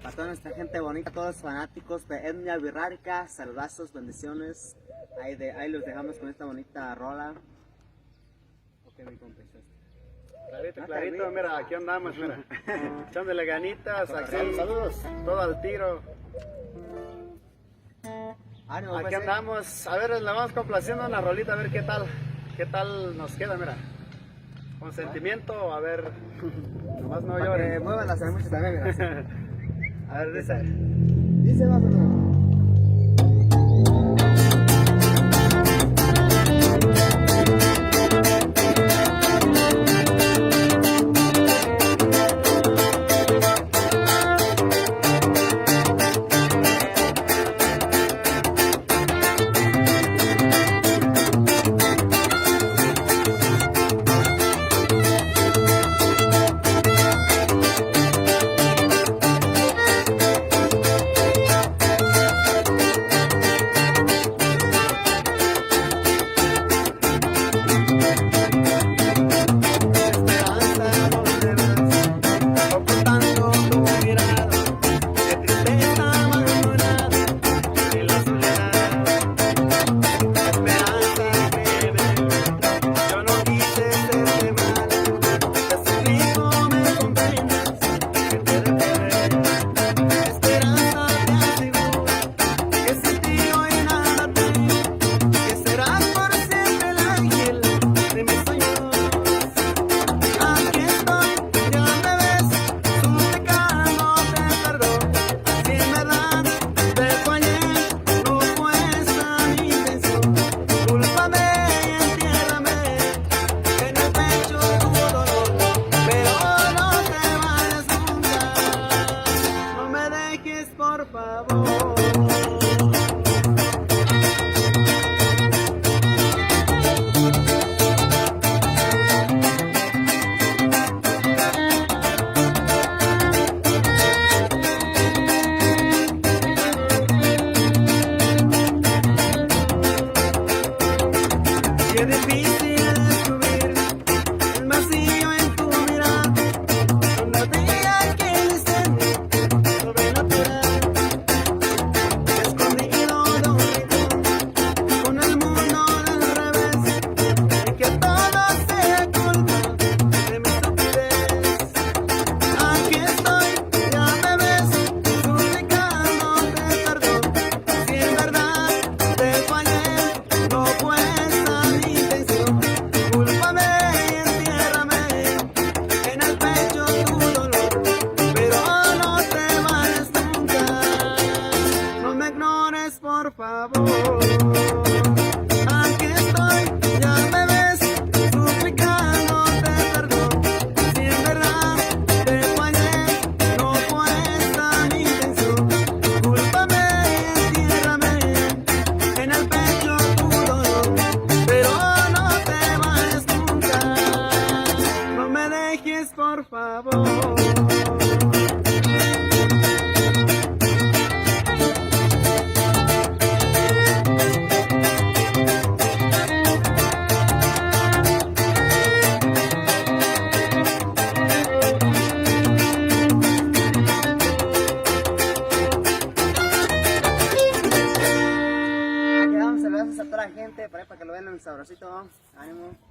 a toda nuestra gente bonita, a todos los fanáticos de Etnia Birrárica, saludazos, bendiciones. Ahí los dejamos con esta bonita rola. Ok, mi compa. Clarito, clarito, mira, aquí andamos, mira. Echándole ganitas, aquí, Saludos. todo al tiro. Ánimo, Aquí pues, andamos, a ver, le vamos complaciendo una rolita, a ver qué tal nos queda, mira. Con sentimiento, a ver, nomás no para que lloren. muevan las mucho también, mira. A ver, dice. Dice más o menos. Por favor. Qué difícil es descubrir el vacío en tu mirada, donde había aquel instante sobrenatural, escondido dormido, con el mundo del revés, y que todo sea culpa de mi estupidez. Aquí estoy, ya me ves, suplicándote perdón, si en verdad te fallé, no cuesta mi intención. Cúlpame y entiérrame en el pecho tu dolor, pero no te vayas nunca, no me ignores por favor. Aquí estoy, ya me ves, suplicándote perdón, si en verdad te fallé, no cuesta mi intención. Cúlpame y entiérrame en el pecho tu dolor, pero no te vayas nunca, no me dejes por favor. Aquí vamos, saludos a toda la gente, para que lo vean en el sabrosito. Ánimo.